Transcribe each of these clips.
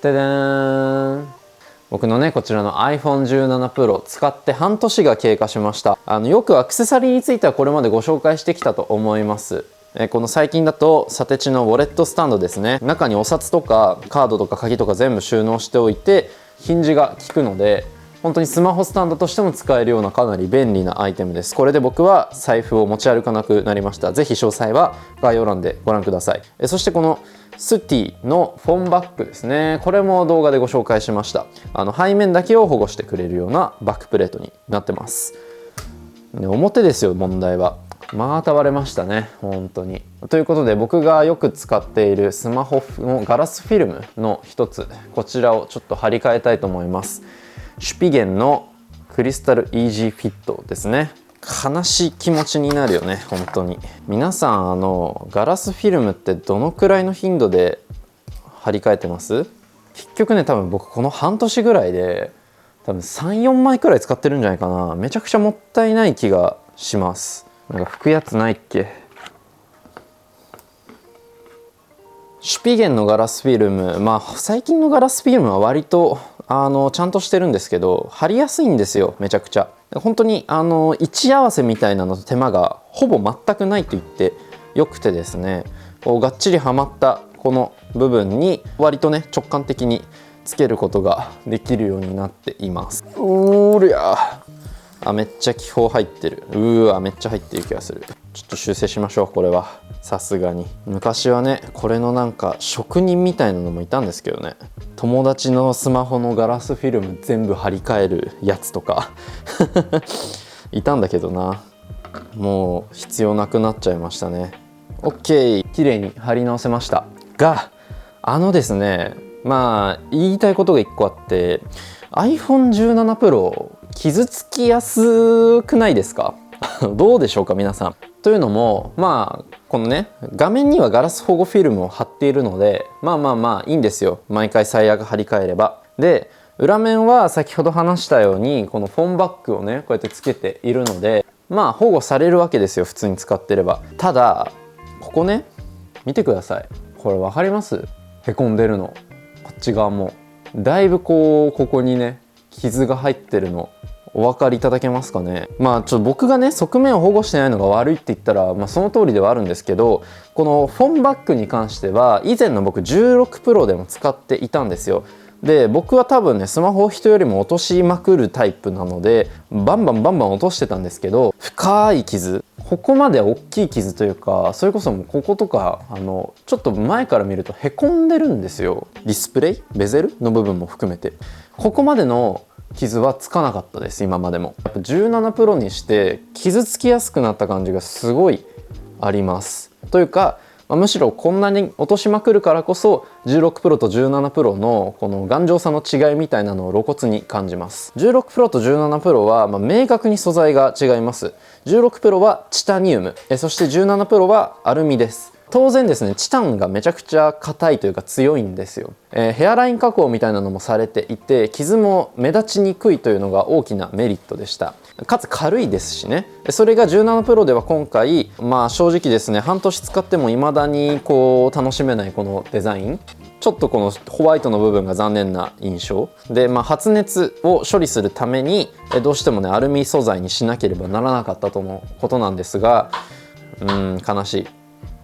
ででーん。僕のねこちらの iPhone17 Pro 使って半年が経過しました。よくアクセサリーについてはこれまでご紹介してきたと思います。この最近だとサテチのウォレットスタンドですね。中にお札とかカードとか鍵とか全部収納しておいてヒンジが効くので、本当にスマホスタンドとしても使えるようなかなり便利なアイテムです。これで僕は財布を持ち歩かなくなりました。ぜひ詳細は概要欄でご覧ください。そしてこのスティのフォンバッグですね。これも動画でご紹介しました。背面だけを保護してくれるようなバックプレートになってます。表ですよ、問題は。また割れましたね、本当に。ということで僕がよく使っているスマホのガラスフィルムの一つ、こちらをちょっと貼り替えたいと思います。シュピゲンのクリスタルイージーフィットですね。悲しい気持ちになるよね、本当に。皆さんガラスフィルムってどのくらいの頻度で貼り替えてます？結局ね、多分僕この半年ぐらいで多分 3,4 枚くらい使ってるんじゃないかな。めちゃくちゃもったいない気がします。なんか拭くやつないっけ？シュピゲンのガラスフィルム、最近のガラスフィルムは割とちゃんとしてるんですけど、貼りやすいんですよ、めちゃくちゃ。本当に位置合わせみたいなのと手間がほぼ全くないと言ってよくてですね、こうがっちりはまったこの部分に割とね直感的につけることができるようになっています。おりゃめっちゃ気泡入ってる。めっちゃ入ってる気がする。ちょっと修正しましょう、これは。さすがに昔はねこれのなんか職人みたいなのもいたんですけどね、友達のスマホのガラスフィルム全部貼り替えるやつとかいたんだけどな、もう必要なくなっちゃいましたね。 OK、 綺麗に貼り直せましたが、ですね、言いたいことが1個あって、 iPhone17 Pro 傷つきやすくないですか？どうでしょうか皆さん。というのもこのね画面にはガラス保護フィルムを貼っているのでいいんですよ、毎回最悪貼り替えれば。で裏面は先ほど話したようにこのフォンバッグをねこうやってつけているので保護されるわけですよ、普通に使ってれば。ただここね見てください。これ分かります？へこんでるの。こっち側もだいぶここにね傷が入ってるのお分かりいただけますかね。ちょっと僕がね側面を保護してないのが悪いって言ったら、その通りではあるんですけど、このフォンバッグに関しては以前の僕16 Pro でも使っていたんですよ。で僕は多分ねスマホを人よりも落としまくるタイプなのでバンバン落としてたんですけど、深い傷、ここまで大きい傷というか、それこそもうこことかちょっと前から見るとへこんでるんですよ。ディスプレイベゼルの部分も含めてここまでの傷はつかなかったです、今までも。やっぱ17 Pro にして傷つきやすくなった感じがすごいあります。というか、むしろこんなに落としまくるからこそ16 Pro と17 Pro のこの頑丈さの違いみたいなのを露骨に感じます。16 Pro と17 Pro は明確に素材が違います。16 Pro はチタニウム、そして17 Pro はアルミです。当然ですね、チタンがめちゃくちゃ硬いというか強いんですよ。ヘアライン加工みたいなのもされていて、傷も目立ちにくいというのが大きなメリットでした。かつ軽いですしね。それが17 Pro では今回正直ですね、半年使っても未だに楽しめないこのデザイン、ちょっとこのホワイトの部分が残念な印象で、発熱を処理するためにどうしてもねアルミ素材にしなければならなかったとのことなんですが、悲しい。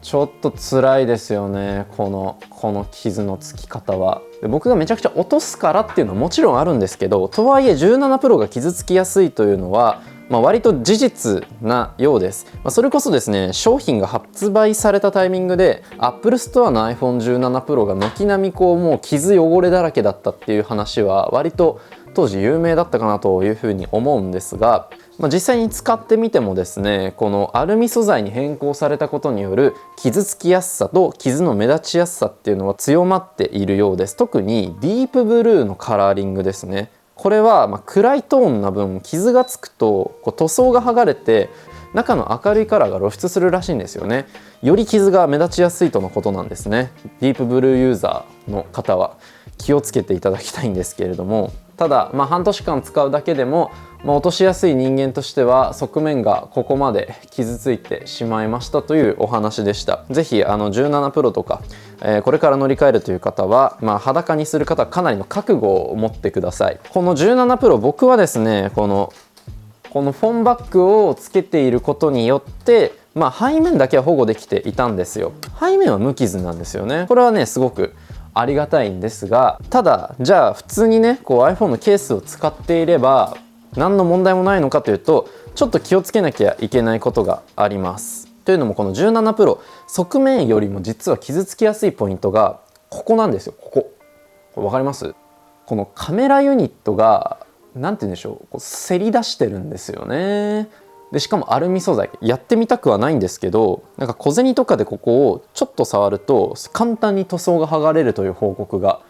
ちょっと辛いですよね、この傷のつき方は。で僕がめちゃくちゃ落とすからっていうのはもちろんあるんですけど、とはいえ17 Pro が傷つきやすいというのは割と事実なようです。それこそですね、商品が発売されたタイミングで Apple Store の iPhone17 Pro が軒並みもう傷汚れだらけだったっていう話は割と当時有名だったかなというふうに思うんですが、実際に使ってみてもですね、このアルミ素材に変更されたことによる傷つきやすさと傷の目立ちやすさっていうのは強まっているようです。特にディープブルーのカラーリングですね。これは暗いトーンな分傷がつくと塗装が剥がれて中の明るいカラーが露出するらしいんですよね。より傷が目立ちやすいとのことなんですね。ディープブルーユーザの方は気をつけていただきたいんですけれども、ただ半年間使うだけでも、落としやすい人間としては側面がここまで傷ついてしまいましたというお話でした。ぜひ17プロとか、これから乗り換えるという方は、裸にする方はかなりの覚悟を持ってください。この17プロ、僕はですねこのフォンバッグをつけていることによって背面だけは保護できていたんですよ。背面は無傷なんですよね。これはねすごくありがたいんですが、ただじゃあ普通にねiPhone のケースを使っていれば何の問題もないのかというと、ちょっと気をつけなきゃいけないことがあります。というのもこの17プロ、側面よりも実は傷つきやすいポイントがここなんですよ。これ分かります？このカメラユニットが何て言うんでしょう、せり出してるんですよね。でしかもアルミ素材、やってみたくはないんですけど、なんか小銭とかでここをちょっと触ると簡単に塗装が剥がれるという報告が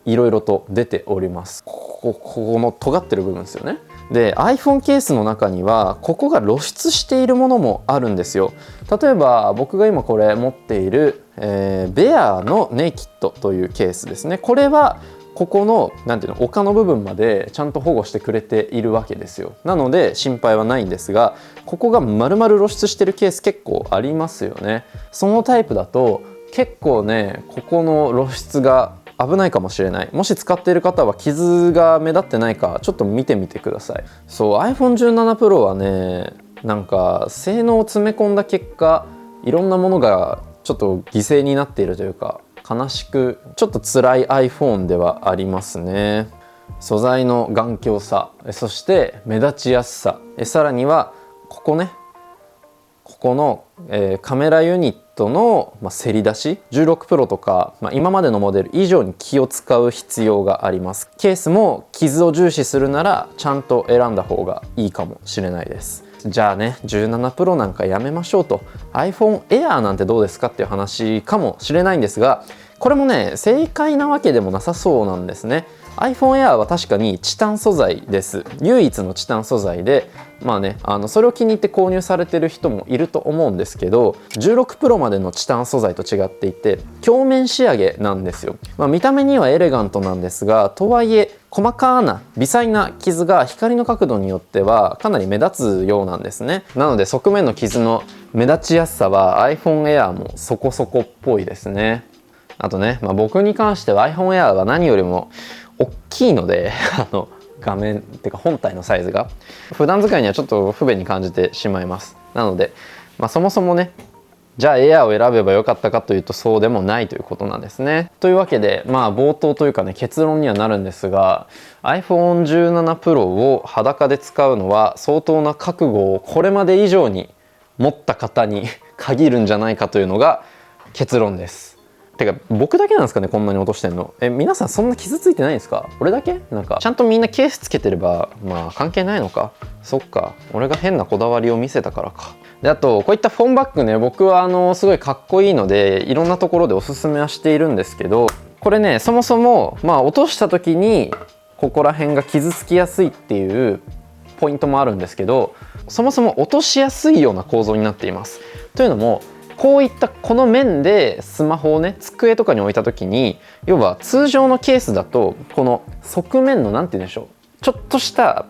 いろいろと出ております。ここの尖ってる部分ですよね。で iPhone ケースの中にはここが露出しているものもあるんですよ。例えば僕が今これ持っている、ベアのネイキッドというケースですね。これはここのなんていうの、丘の部分までちゃんと保護してくれているわけですよ。なので心配はないんですが、ここが丸々露出してるケース結構ありますよね。そのタイプだと結構ねここの露出が危ないかもしれない。もし使っている方は傷が目立ってないかちょっと見てみてください。そう iPhone17 Pro はねなんか性能を詰め込んだ結果いろんなものがちょっと犠牲になっているというか、悲しくちょっと辛い iPhone ではありますね。素材の頑強さ、そして目立ちやすさ、さらにはここね、ここの、カメラユニットの、せり出し16プロとか、今までのモデル以上に気を使う必要があります。ケースも傷を重視するならちゃんと選んだ方がいいかもしれないです。じゃあね17プロなんかやめましょうと、 iPhone Air なんてどうですかっていう話かもしれないんですが、これもね正解なわけでもなさそうなんですね。 iPhone Air は確かにチタン素材です。唯一のチタン素材でそれを気に入って購入されてる人もいると思うんですけど、16プロまでのチタン素材と違っていて鏡面仕上げなんですよ。見た目にはエレガントなんですが、とはいえ細かな微細な傷が光の角度によってはかなり目立つようなんですね。なので側面の傷の目立ちやすさは iPhone Air もそこそこっぽいですね。あとね、僕に関しては iPhone Air は何よりも大きいので画面っていうか本体のサイズが普段使いにはちょっと不便に感じてしまいます。なので、そもそもねじゃあ Air を選べばよかったかというとそうでもないということなんですね。というわけで冒頭というかね結論にはなるんですが、 iPhone17 Pro を裸で使うのは相当な覚悟をこれまで以上に持った方に限るんじゃないかというのが結論です。てか僕だけなんですかねこんなに落としてんの。皆さんそんな傷ついてないですか？俺だけ？なんかちゃんとみんなケースつけてれば関係ないのか。そっか、俺が変なこだわりを見せたからか。であとこういったフォンバッグね、僕はすごいかっこいいのでいろんなところでおすすめはしているんですけど、これねそもそも落とした時にここら辺が傷つきやすいっていうポイントもあるんですけど、そもそも落としやすいような構造になっています。というのもこういったこの面でスマホをね机とかに置いた時に、要は通常のケースだとこの側面の何て言うんでしょう、ちょっとした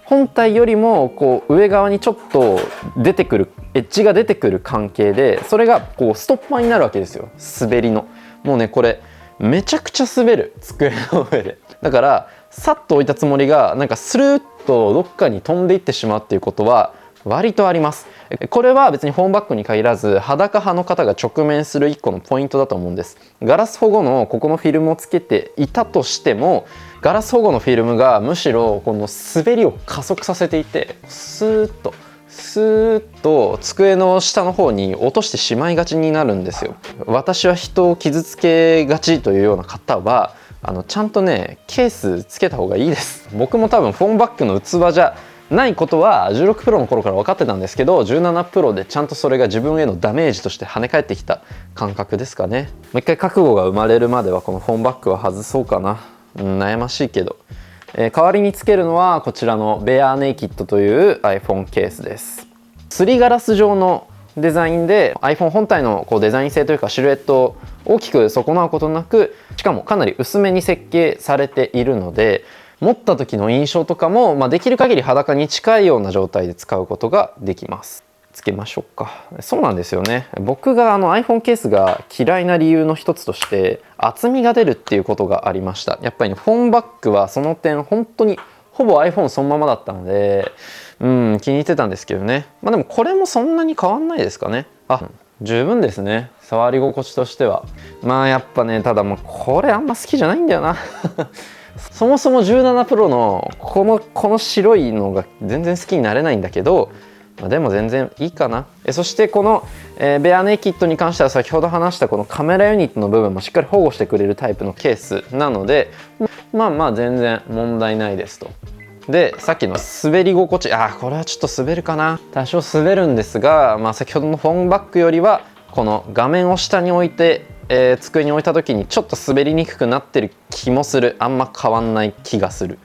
本体よりもこう上側にちょっと出てくるエッジが出てくる関係で、それがこうストッパーになるわけですよ。滑りのもうねこれめちゃくちゃ滑る、机の上で。だからさっと置いたつもりがなんかスルーッとどっかに飛んでいってしまうっていうことは割とあります。これは別にフォンバッグに限らず裸派の方が直面する一個のポイントだと思うんです。ガラス保護のここのフィルムをつけていたとしても、ガラス保護のフィルムがむしろこの滑りを加速させていて、スーッと机の下の方に落としてしまいがちになるんですよ。私は人を傷つけがちというような方はちゃんとねケースつけた方がいいです。僕も多分フォンバッグの器じゃないことは16プロの頃から分かってたんですけど、17プロでちゃんとそれが自分へのダメージとして跳ね返ってきた感覚ですかね。もう一回覚悟が生まれるまではこのフォンバッグは外そうかな。悩ましいけど、代わりにつけるのはこちらのベアネイキッドという iPhone ケースです。すりガラス状のデザインで iPhone 本体のこうデザイン性というかシルエットを大きく損なうことなく、しかもかなり薄めに設計されているので、持った時の印象とかも、できる限り裸に近いような状態で使うことができます。つけましょうか。そうなんですよね。僕がiPhone ケースが嫌いな理由の一つとして厚みが出るっていうことがありました。やっぱりね、フォンバッグはその点本当にほぼ iPhone そのままだったので、気に入ってたんですけどね。でもこれもそんなに変わんないですかね。十分ですね。触り心地としては。やっぱね、ただこれあんま好きじゃないんだよな。そもそも17 Pro のこの白いのが全然好きになれないんだけど、でも全然いいかな。そしてこの、ベアネイキッドに関しては先ほど話したこのカメラユニットの部分もしっかり保護してくれるタイプのケースなので、全然問題ないですと。で、さっきの滑り心地、これはちょっと滑るかな。多少滑るんですが、先ほどのフォンバッグよりはこの画面を下に置いて、机に置いた時にちょっと滑りにくくなってる気もする。あんま変わんない気がする。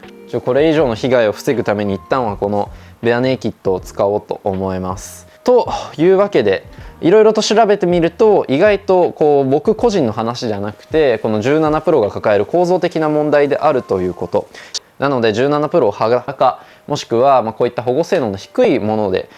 これ以上の被害を防ぐために一旦はこのベアネイキッドを使おうと思います。というわけで、いろいろと調べてみると意外と僕個人の話じゃなくて、この17 Pro が抱える構造的な問題であるということ。なので17 Pro を裸もしくはこういった保護性能の低いもので、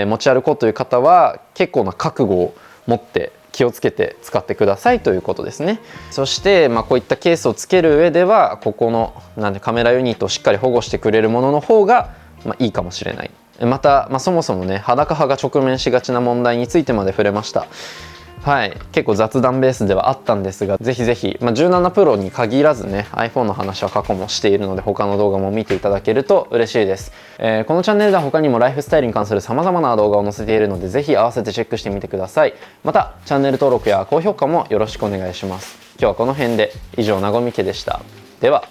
持ち歩こうという方は結構な覚悟を持って気をつけて使ってくださいということですね。そしてこういったケースをつける上ではここのカメラユニットをしっかり保護してくれるものの方がいいかもしれない。また、そもそもね、裸派が直面しがちな問題についてまで触れました。結構雑談ベースではあったんですが、ぜひぜひ、17 Pro に限らずね、iPhone の話は過去もしているので、他の動画も見ていただけると嬉しいです。このチャンネルでは他にもライフスタイルに関する様々な動画を載せているので、ぜひ合わせてチェックしてみてください。また、チャンネル登録や高評価もよろしくお願いします。今日はこの辺で、以上、なごみ家でした。では、